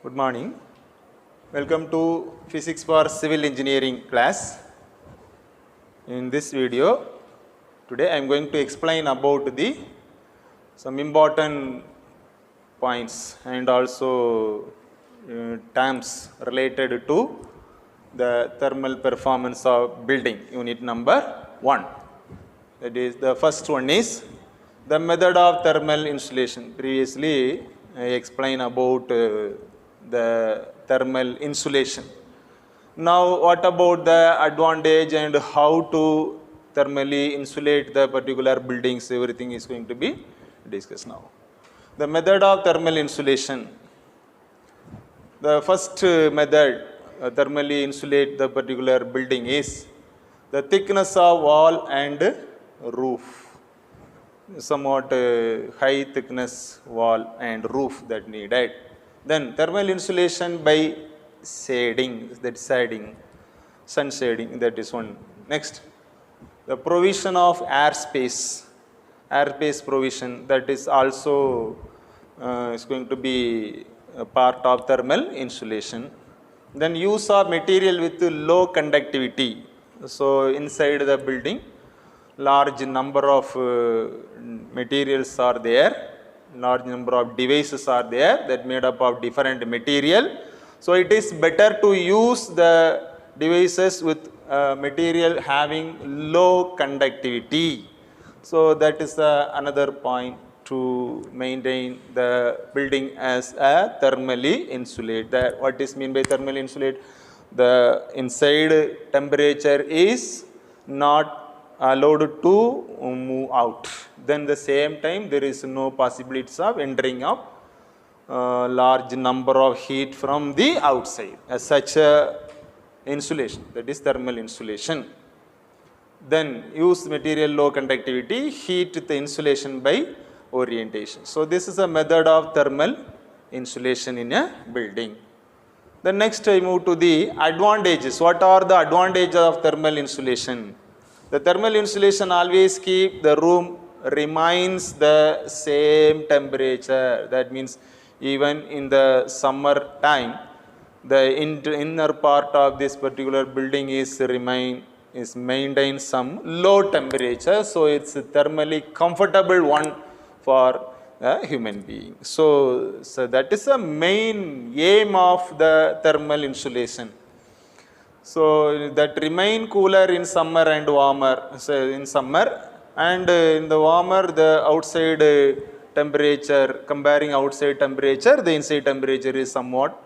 Good morning. Welcome to Physics for Civil Engineering class. In this video, today I am going to explain about some important points and also terms related to the thermal performance of building, unit number 1. That is, the first one is the method of thermal insulation. Previously, I explained about the thermal insulation. Now, what about the advantage and how to thermally insulate the particular buildings? Everything is going to be discussed now. The method of thermal insulation. The first method thermally insulate the particular building is the thickness of wall and roof. Somewhat high thickness wall and roof that needed. Then thermal insulation by shading, that shading, sun shading, that is one. Next, the provision of airspace provision, that is also is going to be a part of thermal insulation. Then use of material with low conductivity. So inside the building, large number of materials are there, large number of devices are there that made up of different material. So it is better to use the devices with material having low conductivity. So that is another point to maintain the building as a thermally insulated. What is mean by thermally insulated? The inside temperature is not allowed to move out. Then the same time there is no possibilities of entering of large number of heat from the outside. As such insulation, that is thermal insulation. Then use material low conductivity, heat the insulation by orientation. So this is a method of thermal insulation in a building. The next I move to the advantages. What are the advantages of thermal insulation? The thermal insulation always keep the room remains the same temperature. That means even in the summer time, the inner part of this particular building is maintain some low temperature. So it's a thermally comfortable one for a human being. So that is the main aim of the thermal insulation. So that remain cooler in summer and warmer. So in summer and in the warmer, the outside temperature, comparing outside temperature, the inside temperature is somewhat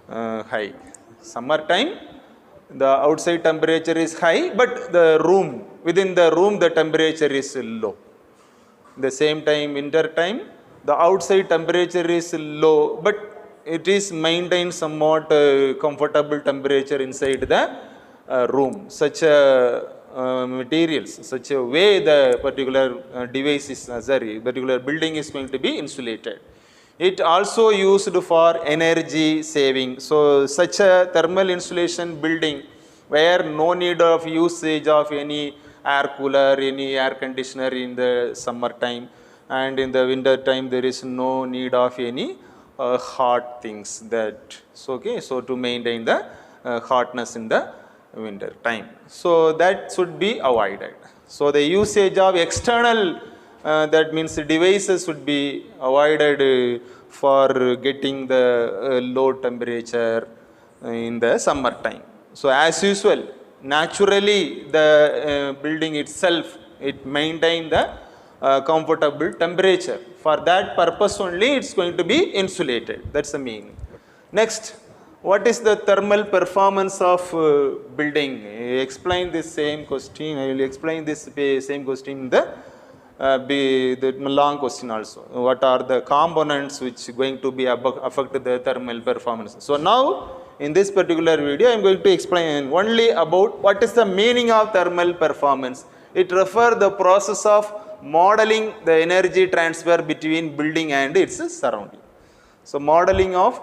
high. Summertime, the outside temperature is high, but the room, within the room, the temperature is low. The same time, winter time, the outside temperature is low, but it is maintained somewhat comfortable temperature inside the room. Such materials, such a way the particular device is, particular building is going to be insulated. It also used for energy saving. So such a thermal insulation building where no need of usage of any air cooler, any air conditioner in the summer time, and in the winter time there is no need of any hot things that. So okay, so to maintain the hotness in the winter time, so that should be avoided. So the usage of external that means devices should be avoided for getting the low temperature in the summer time. So as usual, naturally the building itself, it maintain the comfortable temperature. For that purpose only it's going to be insulated. That's the meaning. Next, what is the thermal performance of building? I explain this same question. I will explain this same question in the long question also. What are the components which going to be affect the thermal performance? So now in this particular video I am going to explain only about what is the meaning of thermal performance. It refers the process of modeling the energy transfer between building and its surrounding. So modeling of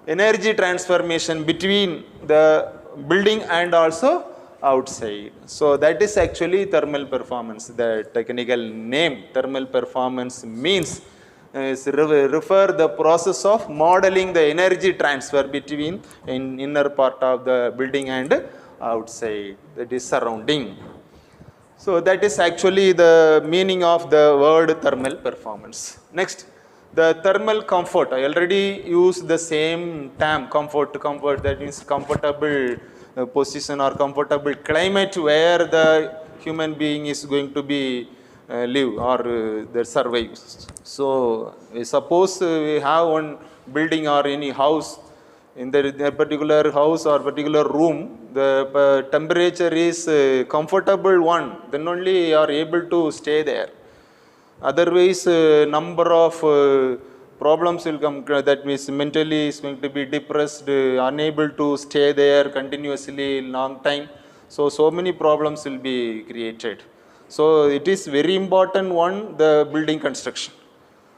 energy transformation between the building and also outside. So that is actually thermal performance. The technical name thermal performance means refer the process of modeling the energy transfer between inner part of the building and outside, that is surrounding. So that is actually the meaning of the word thermal performance. Next, the thermal comfort. I already used the same term, comfort. Comfort, that means comfortable position or comfortable climate where the human being is going to be live or survive. So suppose we have one building or any house. In the particular house or particular room, the temperature is comfortable one, then only you are able to stay there. Otherwise, number of problems will come. That means mentally is going to be depressed, unable to stay there continuously long time. So many problems will be created. So it is very important one, the building construction.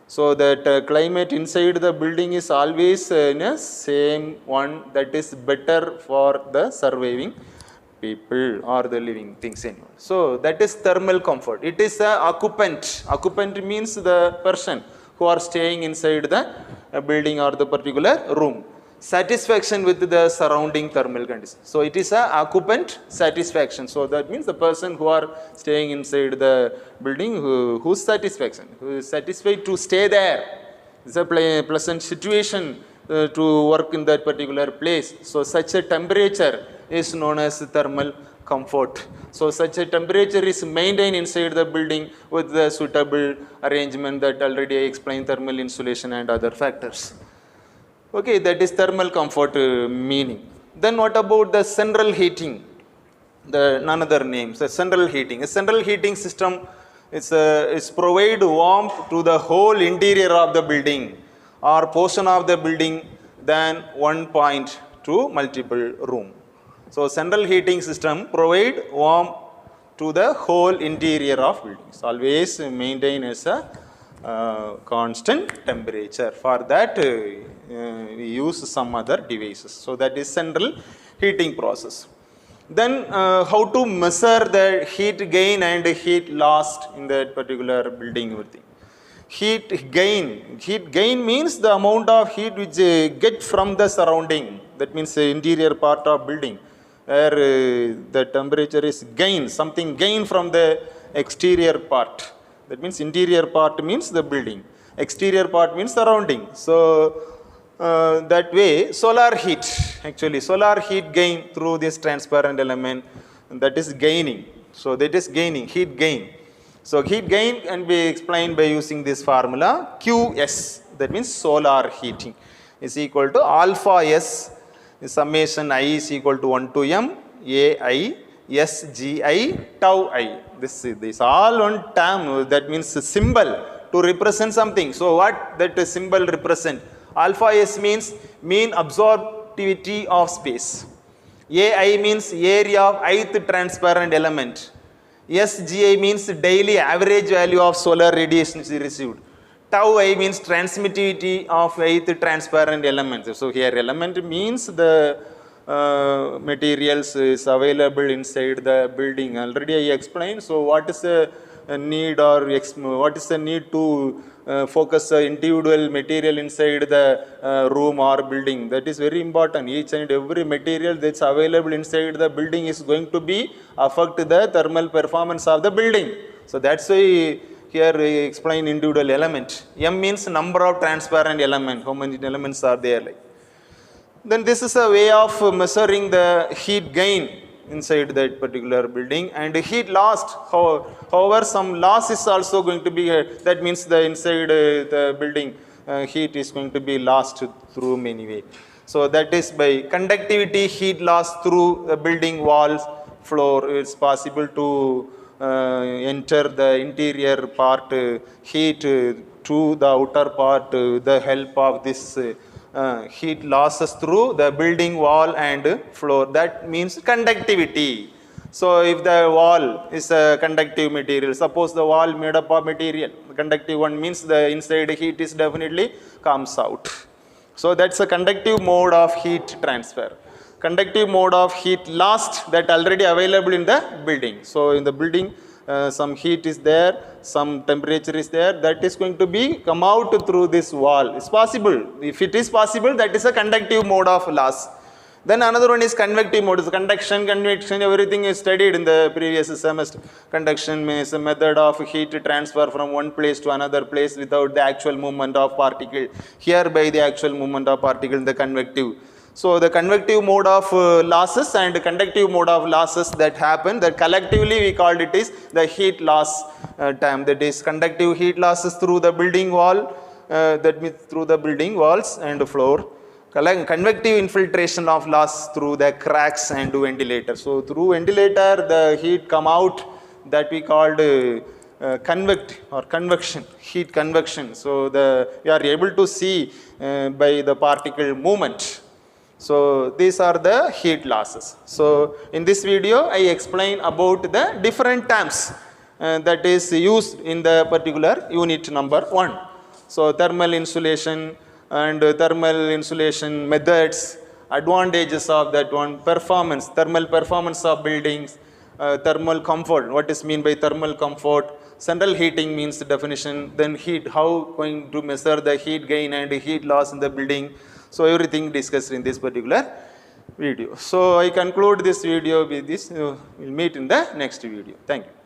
So that climate inside the building is always in a same one, that is better for the surviving people or the living things anyway. So that is thermal comfort. It is a occupant. Occupant means the person who are staying inside the building or the particular room. Satisfaction with the surrounding thermal conditions. So it is a occupant satisfaction. So that means the person who are staying inside the building, whose satisfaction, who is satisfied to stay there. It's a pleasant situation to work in that particular place. So such a temperature is known as thermal comfort. So such a temperature is maintained inside the building with the suitable arrangement that already I explained, thermal insulation and other factors. Okay, that is thermal comfort meaning. Then what about the central heating? The another name, the central heating. A central heating system is provide warmth to the whole interior of the building or portion of the building than one point to multiple room. So central heating system provide warmth to the whole interior of buildings. Always maintain as a constant temperature. For that we use some other devices. So that is central heating process. Then how to measure the heat gain and heat lost in that particular building everything. Heat gain means the amount of heat which get from the surrounding, that means the interior part of building, where the temperature is gain, something gain from the exterior part. That means interior part means the building, exterior part means surrounding. So that way solar heat, actually solar heat gain through this transparent element, that is gaining. So that is gaining, heat gain. So heat gain can be explained by using this formula QS, that means solar heating, is equal to alpha S summation I is equal to 1 to M AI SGI tau I. This all one term, that means symbol to represent something. So what that symbol represent? Alpha S means mean absorptivity of space. AI means area of ith transparent element. SGI means daily average value of solar radiation received. Tau I means transmittivity of ith transparent elements. So here element means the materials is available inside the building. Already I explained. So what is the need or what is the need to focus individual material inside the room or building? That is very important. Each and every material that's available inside the building is going to be affect the thermal performance of the building. So that's why here we explain individual element. M means number of transparent element. How many elements are there? Like. Then this is a way of measuring the heat gain inside that particular building, and heat lost. However, some loss is also going to be, that means the inside the building heat is going to be lost through many ways. So that is by conductivity heat loss through the building walls, floor. It's possible to enter the interior part heat to the outer part with the help of this heat losses through the building wall and floor. That means conductivity. So if the wall is a conductive material, suppose the wall made up of material, the conductive one means the inside heat is definitely comes out. So that's a conductive mode of heat transfer. Conductive mode of heat lost, that already available in the building. So in the building some heat is there, some temperature is there, that is going to be come out through this wall. It's possible. If it is possible, that is a conductive mode of loss. Then another one is convective mode. It's conduction, convection, everything is studied in the previous semester. Conduction is a method of heat transfer from one place to another place without the actual movement of particle. Here by the actual movement of particle in the convective. So the convective mode of losses and conductive mode of losses that happen, that collectively we called it is the heat loss term. That is conductive heat losses through the building wall, that means through the building walls and floor. Convective infiltration of loss through the cracks and ventilator. So through ventilator the heat come out, that we called convect or convection, heat convection. So we are able to see by the particle movement. So these are the heat losses. So in this video I explain about the different terms that is used in the particular unit number 1. So thermal insulation and thermal insulation methods, advantages of that one, performance, thermal performance of buildings, thermal comfort, what is mean by thermal comfort, central heating means the definition, then heat, how going to measure the heat gain and heat loss in the building. So everything discussed in this particular video. So I conclude this video with this. We'll meet in the next video. Thank you.